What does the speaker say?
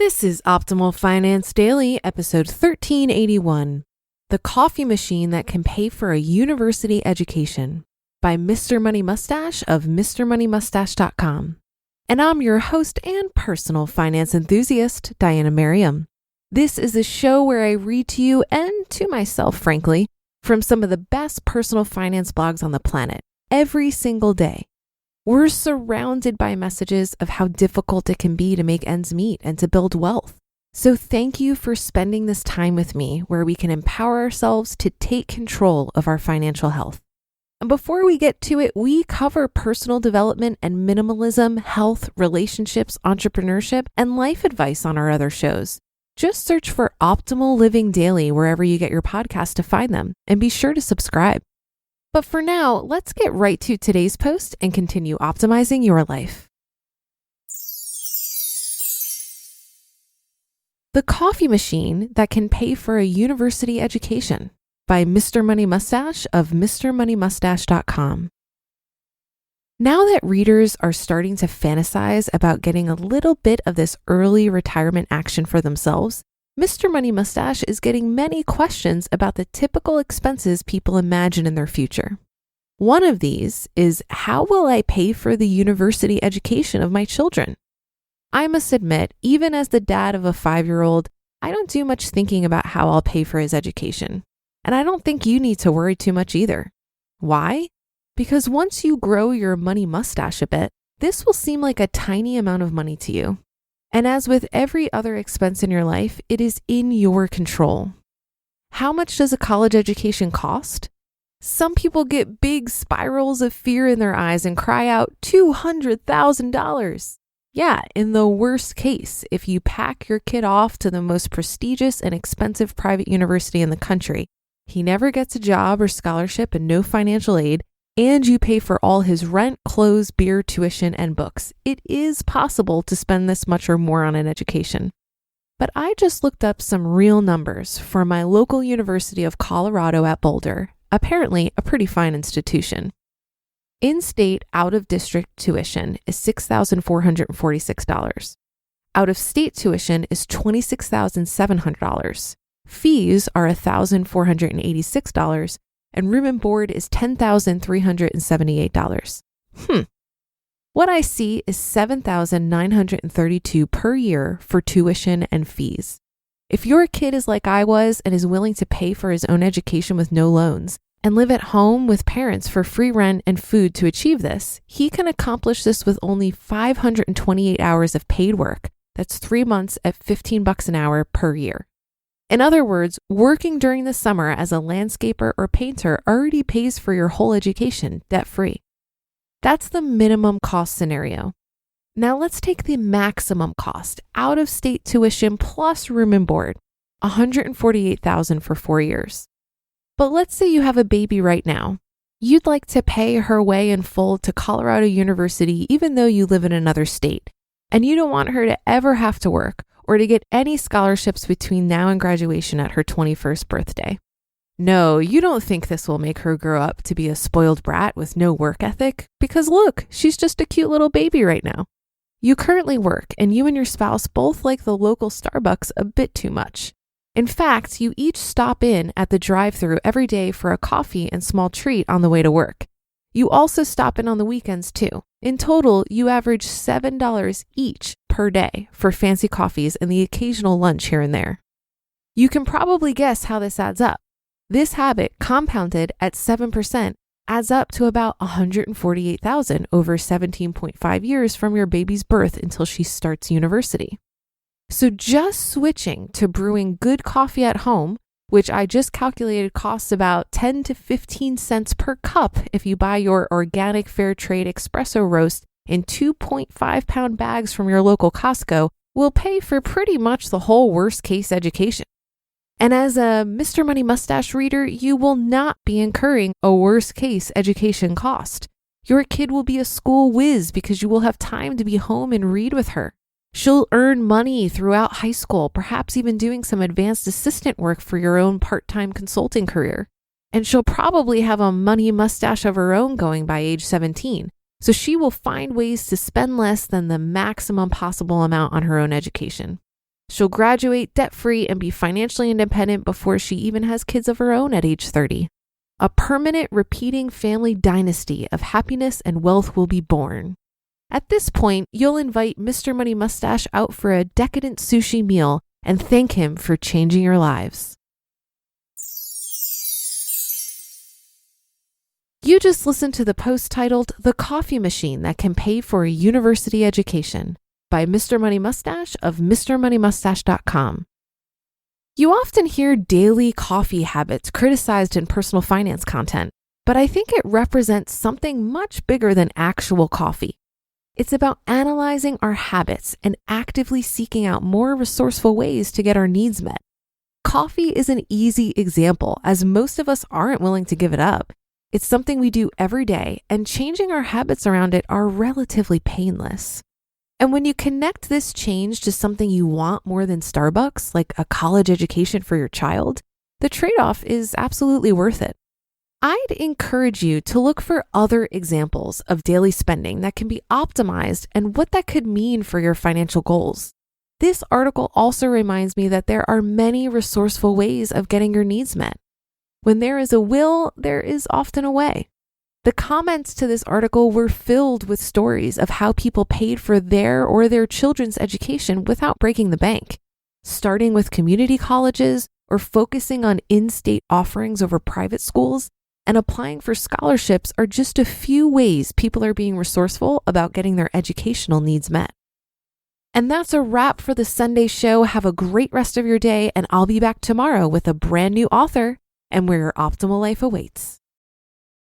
This is Optimal Finance Daily, episode 1381, The Coffee Machine That Can Pay for a University Education by Mr. Money Mustache of MrMoneyMustache.com. And I'm your host and personal finance enthusiast, Diana Merriam. This is a show where I read to you and to myself, frankly, from some of the best personal finance blogs on the planet every single day. We're surrounded by messages of how difficult it can be to make ends meet and to build wealth. So thank you for spending this time with me where we can empower ourselves to take control of our financial health. And before we get to it, we cover personal development and minimalism, health, relationships, entrepreneurship, and life advice on our other shows. Just search for Optimal Living Daily wherever you get your podcast to find them, and be sure to subscribe. But for now, let's get right to today's post and continue optimizing your life. The Coffee Machine That Can Pay for a University Education by Mr. Money Mustache of MrMoneyMustache.com. Now that readers are starting to fantasize about getting a little bit of this early retirement action for themselves, Mr. Money Mustache is getting many questions about the typical expenses people imagine in their future. One of these is, how will I pay for the university education of my children? I must admit, even as the dad of a 5-year-old, I don't do much thinking about how I'll pay for his education. And I don't think you need to worry too much either. Why? Because once you grow your money mustache a bit, this will seem like a tiny amount of money to you. And as with every other expense in your life, it is in your control. How much does a college education cost? Some people get big spirals of fear in their eyes and cry out, $200,000. Yeah, in the worst case, if you pack your kid off to the most prestigious and expensive private university in the country, he never gets a job or scholarship and no financial aid, and you pay for all his rent, clothes, beer, tuition, and books. It is possible to spend this much or more on an education. But I just looked up some real numbers for my local University of Colorado at Boulder, apparently a pretty fine institution. In-state, out-of-district tuition is $6,446. Out-of-state tuition is $26,700. Fees are $1,486. And room and board is $10,378. What I see is $7,932 per year for tuition and fees. If your kid is like I was and is willing to pay for his own education with no loans and live at home with parents for free rent and food to achieve this, he can accomplish this with only 528 hours of paid work. That's 3 months at $15 an hour per year. In other words, working during the summer as a landscaper or painter already pays for your whole education debt-free. That's the minimum cost scenario. Now let's take the maximum cost, out-of-state tuition plus room and board, $148,000 for 4 years. But let's say you have a baby right now. You'd like to pay her way in full to Colorado University even though you live in another state, and you don't want her to ever have to work or to get any scholarships between now and graduation at her 21st birthday. No, you don't think this will make her grow up to be a spoiled brat with no work ethic, because look, she's just a cute little baby right now. You currently work, and you and your spouse both like the local Starbucks a bit too much. In fact, you each stop in at the drive-thru every day for a coffee and small treat on the way to work. You also stop in on the weekends too. In total, you average $7 each per day for fancy coffees and the occasional lunch here and there. You can probably guess how this adds up. This habit, compounded at 7%, adds up to about $148,000 over 17.5 years from your baby's birth until she starts university. So just switching to brewing good coffee at home, which I just calculated costs about 10 to 15 cents per cup if you buy your organic fair trade espresso roast in 2.5-pound bags from your local Costco, will pay for pretty much the whole worst case education. And as a Mr. Money Mustache reader, you will not be incurring a worst case education cost. Your kid will be a school whiz because you will have time to be home and read with her. She'll earn money throughout high school, perhaps even doing some advanced assistant work for your own part-time consulting career. And she'll probably have a money mustache of her own going by age 17. So she will find ways to spend less than the maximum possible amount on her own education. She'll graduate debt-free and be financially independent before she even has kids of her own at age 30. A permanent repeating family dynasty of happiness and wealth will be born. At this point, you'll invite Mr. Money Mustache out for a decadent sushi meal and thank him for changing your lives. You just listened to the post titled The Coffee Machine That Can Pay for a University Education by Mr. Money Mustache of MrMoneyMustache.com. You often hear daily coffee habits criticized in personal finance content, but I think it represents something much bigger than actual coffee. It's about analyzing our habits and actively seeking out more resourceful ways to get our needs met. Coffee is an easy example, as most of us aren't willing to give it up. It's something we do every day, and changing our habits around it are relatively painless. And when you connect this change to something you want more than Starbucks, like a college education for your child, the trade-off is absolutely worth it. I'd encourage you to look for other examples of daily spending that can be optimized and what that could mean for your financial goals. This article also reminds me that there are many resourceful ways of getting your needs met. When there is a will, there is often a way. The comments to this article were filled with stories of how people paid for their or their children's education without breaking the bank, starting with community colleges or focusing on in-state offerings over private schools, and applying for scholarships are just a few ways people are being resourceful about getting their educational needs met. And that's a wrap for the Sunday show. Have a great rest of your day, and I'll be back tomorrow with a brand new author and where your optimal life awaits.